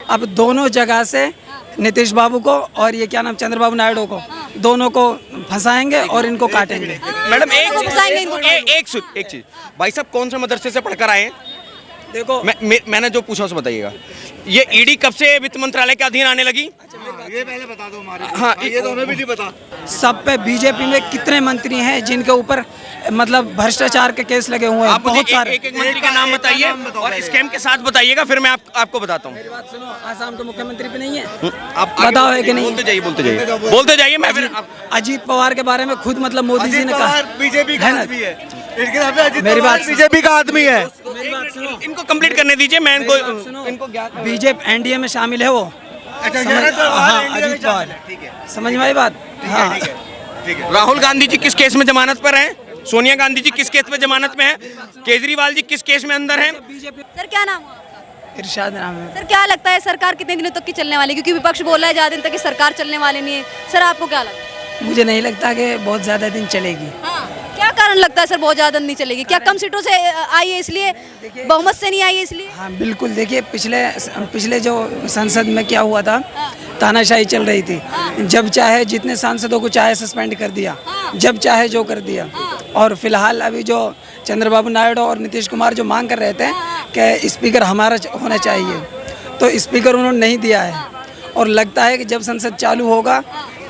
अब दोनों जगह से नीतीश बाबू को और ये क्या नाम चंद्रबाबू नायडू को दोनों को फंसाएंगे और इनको काटेंगे। मैडम फंसाएंगे एक चीज, भाई साहब कौन से मदरसे से पढ़कर आए हैं? देखो मैंने जो पूछा उसे बताइएगा। ये ईडी कब से वित्त मंत्रालय के अधीन आने लगी? ये पहले बता दो हमारे। हाँ, ये तो हमें भी नहीं पता। सब पे बीजेपी में कितने मंत्री हैं जिनके ऊपर मतलब भ्रष्टाचार के केस लगे हुए हैं, आप मुझे बहुत सारे। एक मंत्री का नाम बताइए और स्कैम के साथ बताइएगा, फिर मैं आपको बताता हूँ। मेरी बात सुनो, आसाम के मुख्यमंत्री पे नहीं है, आप बताओ है कि नहीं? बोलते जाइए मैं फिर अजीत पवार के बारे में खुद मतलब मोदी जी ने कहा बीजेपी का है ना? आदमी है। मेरी बात बीजेपी का आदमी है। मेरी बात सुनो, इनको कंप्लीट करने दीजिए। मैं इनको बीजेपी एनडीए में शामिल है वो। हाँ, अजीत पवार, समझ में आई बात? हाँ, राहुल गांधी जी किस केस में जमानत पर हैं? सोनिया गांधी जी किस केस में जमानत में हैं? केजरीवाल जी किस केस में अंदर हैं? सर क्या नाम है? इरशाद नाम है। सर क्या लगता है सरकार कितने दिनों तक की चलने वाली है? क्योंकि विपक्ष बोल रहा है ज्यादा दिन तक की सरकार चलने वाली नहीं है। सर आपको क्या लगता है? मुझे नहीं लगता कि बहुत ज्यादा दिन चलेगी। हाँ, क्या कारण लगता है सर बहुत ज्यादा नहीं चलेगी? क्या कम सीटों से आई है इसलिए, बहुमत से नहीं आई है इसलिए? हाँ बिल्कुल, देखिए पिछले जो संसद में क्या हुआ था, तानाशाही चल रही थी। जब चाहे जितने सांसदों को चाहे सस्पेंड कर दिया, जब चाहे जो कर दिया। और फिलहाल अभी जो चंद्रबाबू नायडू और नीतीश कुमार जो मांग कर रहे थे कि स्पीकर हमारा होना चाहिए, तो स्पीकर उन्होंने नहीं दिया है। और लगता है कि जब संसद चालू होगा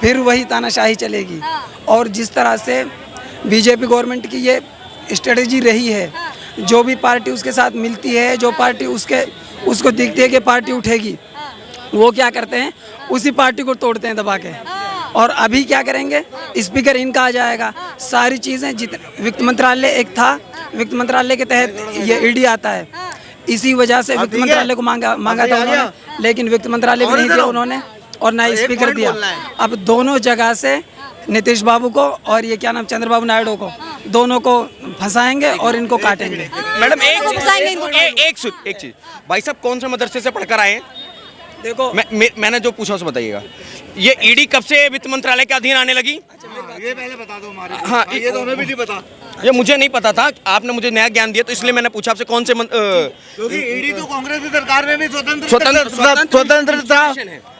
फिर वही तानाशाही चलेगी। और जिस तरह से बीजेपी गवर्नमेंट की ये स्ट्रेटजी रही है, जो भी पार्टी उसके साथ मिलती है, जो पार्टी उसको दिखती है कि पार्टी उठेगी, वो क्या करते हैं, उसी पार्टी को तोड़ते हैं दबा के। और अभी क्या करेंगे, स्पीकर इनका आ जाएगा। सारी चीज़ें जितने वित्त मंत्रालय एक था, वित्त मंत्रालय के तहत ये ईडी आता है। इसी वजह से वित्त मंत्रालय को मांगा था उन्होंने, लेकिन वित्त मंत्रालय भी नहीं दिया उन्होंने और ना ही स्पीकर दिया। अब दोनों जगह से नीतीश बाबू को और ये क्या नाम चंद्रबाबू नायडू को दोनों को फंसाएंगे और इनको काटेंगे। मैडम फंसाएंगे एक चीज, भाई साहब कौन से मदरसे से पढ़कर आए हैं? देखो मैंने जो पूछा उसे बताइएगा। ये ईडी कब से वित्त मंत्रालय के अधीन आने लगी? ये पहले बता दो हमारे। हाँ, ये तो हमें भी नहीं पता। ये मुझे नहीं पता था, आपने मुझे नया ज्ञान दिया, तो इसलिए मैंने पूछा आपसे कौन से क्योंकि ईडी तो कांग्रेस की सरकार में भी स्वतंत्र था,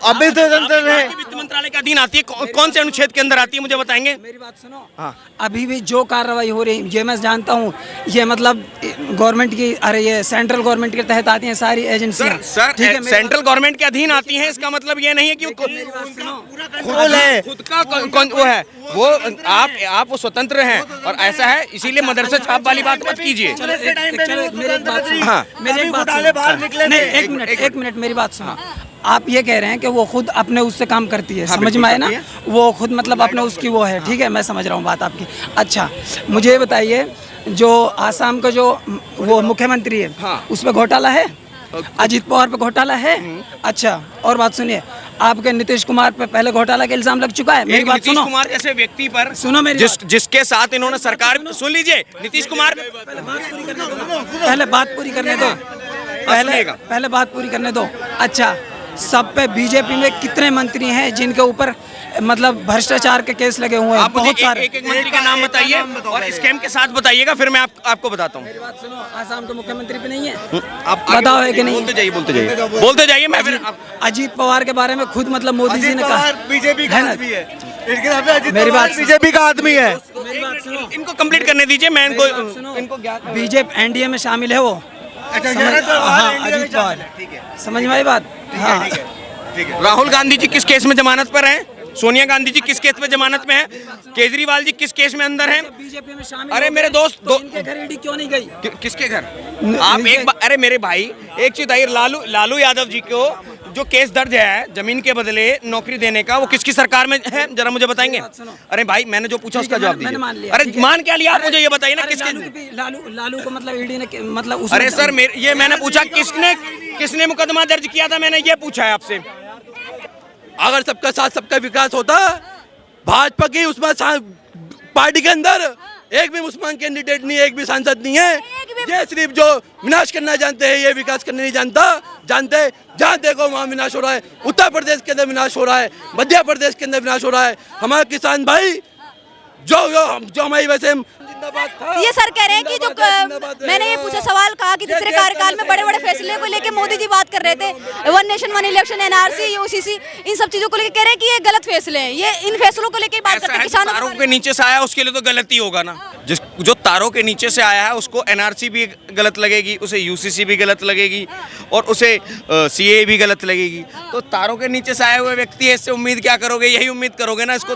अभी स्वतंत्र है। वित्त मंत्रालय के अधीन आती है, कौन से अनुच्छेद के अंदर आती है, मुझे बताएंगे? मेरी बात सुनो। हाँ। अभी भी जो कार्रवाई हो रही है, ये मैं जानता हूँ, ये मतलब गवर्नमेंट की, अरे ये सेंट्रल गवर्नमेंट के तहत आती हैं सारी एजेंसियाँ। सर सेंट्रल गवर्नमेंट के अधीन आती हैं, इसका मतलब ये नहीं है कि खुद का वो है, वो आप वो स्वतंत्र हैं। और ऐसा है, इसीलिए मदरसे छाप वाली बात मत कीजिए। एक मिनट मेरी बात सुनो। आप ये कह रहे हैं कि वो खुद अपने उससे काम करती है, समझ में आए ना? वो खुद मतलब अपने उसकी वो है, ठीक है, मैं समझ रहा हूँ बात आपकी। अच्छा मुझे बताइए, जो आसाम का जो वो मुख्यमंत्री है, उस पर घोटाला है? अजीत पवार पे घोटाला है? अच्छा, और बात सुनिए, आपके नीतीश कुमार पे पहले घोटाला का इल्जाम लग चुका है। मेरी बात सुनो। नीतीश कुमार जैसे व्यक्ति पर सुनो मेरी जिसके साथ इन्होंने सरकार, सुन लीजिए, नीतीश कुमार पहले बात पूरी करने दो, पहले बात पूरी करने दो। अच्छा, सब पे बीजेपी में कितने मंत्री हैं जिनके ऊपर मतलब भ्रष्टाचार के केस लगे हुए हैं, आप बहुत सारे। एक मंत्री का नाम बताइए और स्कैम के साथ बताइएगा, फिर मैं आपको बताता हूँ। मेरी बात सुनो, आसाम के मुख्यमंत्री पे नहीं है, आप बताओ है कि नहीं? बोलते जाइए मैं फिर अजीत पवार के बारे में खुद मतलब मोदी जी ने कहा, बीजेपी का है ना? आदमी है। मेरी बात बीजेपी का आदमी है। मेरी बात सुनो, इनको कंप्लीट करने दीजिए। मैं इनको बीजेपी एनडीए में शामिल है वो। हाँ, अजीत पवार, समझ में आई बात? हाँ, राहुल गांधी जी किस केस में जमानत पर हैं? सोनिया गांधी जी किस केस में जमानत में हैं? केजरीवाल जी किस केस में अंदर हैं? बीजेपी में शामिल। अरे मेरे दोस्त, इनके घर ईडी क्यों नहीं गई? किसके घर? आप अरे मेरे भाई, एक चीज बताइए, लालू यादव जी को जो केस दर्ज है जमीन के बदले नौकरी देने का, वो किसकी सरकार में है, जरा मुझे बताएंगे? अरे भाई मैंने जो पूछा उसका जवाब दीजिए। अरे मान क्या लिया आप? मुझे ये बताइए ना, किसके? लालू को मतलब ईडी ने मतलब उस, अरे सर ये मैंने पूछा किसने मुकदमा दर्ज किया था, मैंने ये पूछा है आपसे। अगर सबका साथ सबका विकास होता, भाजपा की उसमें पार्टी के अंदर एक भी मुसलमान कैंडिडेट नहीं है, एक भी सांसद नहीं है। ये सिर्फ जो विनाश करना जानते हैं, ये विकास करना नहीं जानते। जहाँ देखो वहाँ विनाश हो रहा है। उत्तर प्रदेश के अंदर विनाश हो रहा है, मध्य प्रदेश के अंदर विनाश हो रहा है। हमारे किसान भाई जो हमारी वैसे जिंदाबाद था। ये सर कह रहे हैं कि जो जिंदाबाद मैंने ये पूछा सवाल, कहा कि तीसरे कार्यकाल में बड़े बड़े फैसले को लेके मोदी जी बात कर रहे थे, 1 नेशन 1 इलेक्शन, एनआरसी, यूसीसी, इन सब चीजों को लेके कह रहे हैं कि ये गलत फैसले हैं। ये इन फैसलों को लेके बात करते हैं किसानों तारों के नीचे से आया उसके लिए तो गलती होगा ना। जिस जो तारों के नीचे से आया है उसको एनआरसी भी गलत लगेगी, उसे यूसीसी भी गलत लगेगी और उसे सीए भी गलत लगेगी। तो तारों के नीचे से आए हुए व्यक्ति है, इससे उम्मीद क्या करोगे? यही उम्मीद करोगे ना इसको।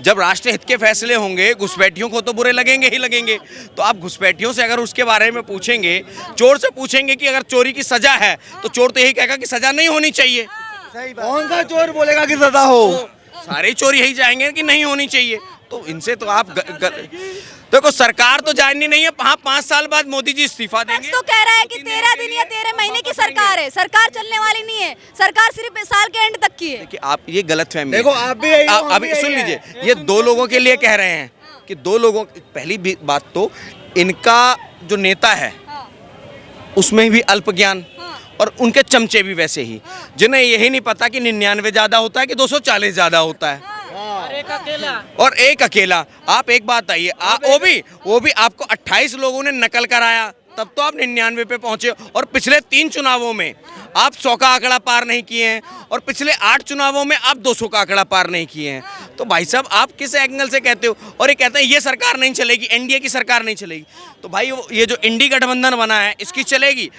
जब राष्ट्र हित के फैसले होंगे घुसपैठियों को तो बुरे लगेंगे ही लगेंगे। तो आप घुसपैठियों से अगर उसके बारे में पूछेंगे, चोर से पूछेंगे कि अगर चोरी की सजा है तो चोर तो यही कहेगा कि सजा नहीं होनी चाहिए। कौन सा चोर बोलेगा कि सजा हो? सारे चोर यही जाएंगे कि नहीं होनी चाहिए। तो इनसे तो आप देखो सरकार तो जाननी नहीं है। हाँ, 5 साल बाद मोदी जी इस्तीफा देंगे। तो कह रहा है कि 13 दिन या 13 महीने की सरकार है, सरकार चलने वाली नहीं है, सरकार सिर्फ साल के एंड तक की है। कि आप ये गलत फहमी देखो आप भी यही हो, हम अभी भी सुन यही लीजिए, हैं। ये 2 लोगों के लिए कह रहे हैं कि 2 लोगों। पहली बात तो इनका जो नेता है उसमें भी अल्प ज्ञान और उनके चमचे भी वैसे ही, जिन्हें यही नहीं पता कि 99 ज्यादा होता है कि 240 ज्यादा होता है और एक अकेला। आप एक बात आइए, वो भी आपको 28 लोगों ने नकल कराया तब तो आप 99 पे पहुंचे। और पिछले 3 चुनावों में आप 100 का आंकड़ा पार नहीं किए हैं और पिछले 8 चुनावों में आप 200 का आंकड़ा पार नहीं किए हैं। तो भाई साहब आप किस एंगल से कहते हो? और ये कहते हैं ये सरकार नहीं चलेगी, एनडीए की सरकार नहीं चलेगी। तो भाई ये जो इंडी गठबंधन बना है इसकी चलेगी।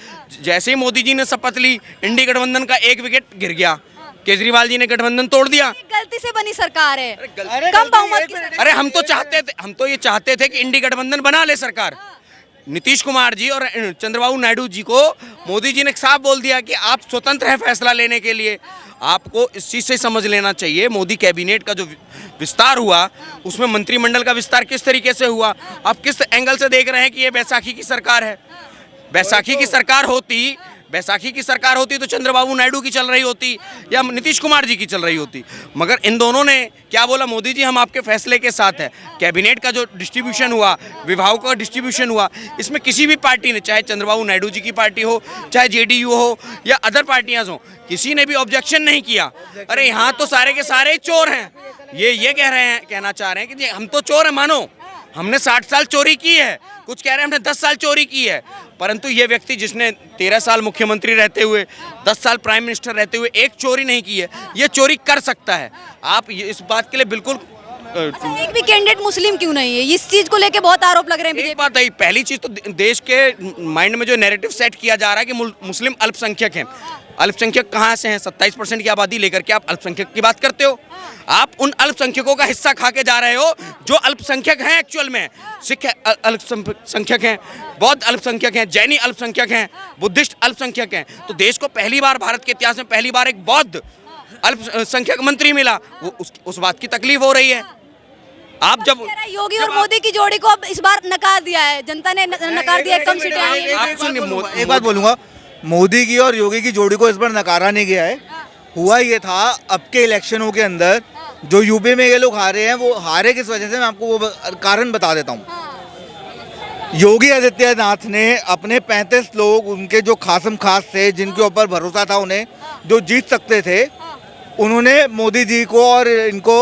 जैसे ही मोदी जी ने शपथ ली, इंडी गठबंधन का 1 विकेट गिर गया, केजरीवाल जी ने गठबंधन तोड़ दिया। गलती से बनी सरकार है, कम बहुमत की सरकार। अरे हम तो ये चाहते थे कि इंडी गठबंधन बना ले सरकार। नीतीश कुमार जी और चंद्रबाबू नायडू जी को मोदी जी ने साफ बोल दिया कि आप स्वतंत्र हैं फैसला लेने के लिए। आपको इस चीज़ से समझ लेना चाहिए, मोदी कैबिनेट का जो विस्तार हुआ उसमें मंत्रिमंडल का विस्तार किस तरीके से हुआ। आप किस एंगल से देख रहे हैं कि ये बैसाखी की सरकार है? बैसाखी की सरकार होती तो चंद्रबाबू नायडू की चल रही होती या नीतीश कुमार जी की चल रही होती। मगर इन दोनों ने क्या बोला? मोदी जी हम आपके फैसले के साथ है। कैबिनेट का जो डिस्ट्रीब्यूशन हुआ, विभागों का डिस्ट्रीब्यूशन हुआ, इसमें किसी भी पार्टी ने, चाहे चंद्रबाबू नायडू जी की पार्टी हो, चाहे जेडीयू हो या अदर पार्टियां हो, किसी ने भी ऑब्जेक्शन नहीं किया। अरे यहाँ तो सारे के सारे चोर हैं। ये कहना चाह रहे हैं कि हम तो चोर हैं, मानो हमने 60 साल चोरी की है, कुछ कह रहे हैं हमने 10 साल चोरी की है। परंतु ये व्यक्ति जिसने 13 साल मुख्यमंत्री रहते हुए, 10 साल प्राइम मिनिस्टर रहते हुए एक चोरी नहीं की है, ये चोरी कर सकता है। आप इस बात के लिए बिल्कुल एक भी कैंडिडेट मुस्लिम क्यों नहीं है? इस चीज को लेके बहुत आरोप लग रहे हैं। एक बात है, पहली चीज तो देश के माइंड में जो नैरेटिव सेट किया जा रहा है कि मुस्लिम अल्पसंख्यक हैं। अल्पसंख्यक कहाँ से हैं? 27% की आबादी लेकर के आप अल्पसंख्यक की बात करते हो। आप उन अल्पसंख्यकों का हिस्सा खा के जा रहे हो जो अल्पसंख्यक हैं। एक्चुअल में सिख अल्पसंख्यक हैं, बौद्ध अल्पसंख्यक हैं, जैनी अल्पसंख्यक हैं, बुद्धिस्ट अल्पसंख्यक हैं। तो देश को पहली बार, भारत के इतिहास में पहली बार एक बौद्ध अल्पसंख्यक मंत्री मिला। वो उस बात की तकलीफ हो रही है। आप जब योगी और मोदी की जोड़ी को अब इस बार नकार दिया है, जनता ने नकार दिया, कम सीटें आई हैं। आप सुनिए, एक बात बोलूंगा, मोदी की और योगी की जोड़ी को इस बार नकारा नहीं गया है। हुआ ये था, अब के इलेक्शनों के अंदर जो यूपी में ये लोग हारे हैं, वो हारे किस वजह से, मैं आपको वो कारण बता देता हूँ। योगी आदित्यनाथ ने अपने 35 लोग, उनके जो खासम खास थे, जिनके ऊपर भरोसा था उन्हें, जो जीत सकते थे, उन्होंने मोदी जी को और इनको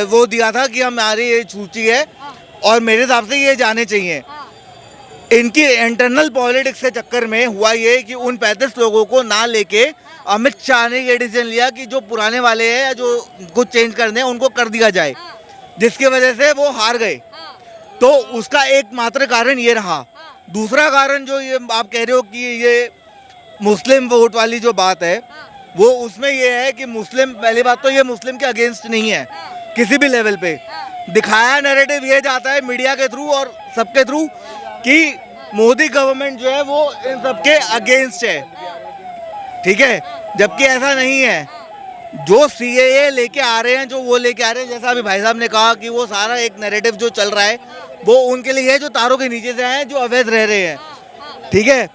वो दिया था कि हमारी ये सूची है और मेरे हिसाब से ये जाने चाहिए। इनकी इंटरनल पॉलिटिक्स के चक्कर में हुआ ये कि उन 35 लोगों को ना लेके अमित शाह ने ये डिसीजन लिया कि जो पुराने वाले हैं या जो कुछ चेंज करने हैं उनको कर दिया जाए, जिसकी वजह से वो हार गए। तो उसका एकमात्र कारण ये रहा। दूसरा कारण जो ये आप कह रहे हो कि ये मुस्लिम वोट वाली जो बात है, वो उसमें ये है कि मुस्लिम, पहली बात तो ये मुस्लिम के अगेंस्ट नहीं है किसी भी लेवल पे। दिखाया नैरेटिव ये जाता है मीडिया के थ्रू और सबके थ्रू कि मोदी गवर्नमेंट जो है वो इन सबके अगेंस्ट है, ठीक है, जबकि ऐसा नहीं है। जो सीएए लेके आ रहे हैं, जो वो लेके आ रहे हैं, जैसा अभी भाई साहब ने कहा कि वो सारा एक नैरेटिव जो चल रहा है वो उनके लिए है जो तारों के नीचे से हैं, जो अवैध रह रहे हैं, ठीक है।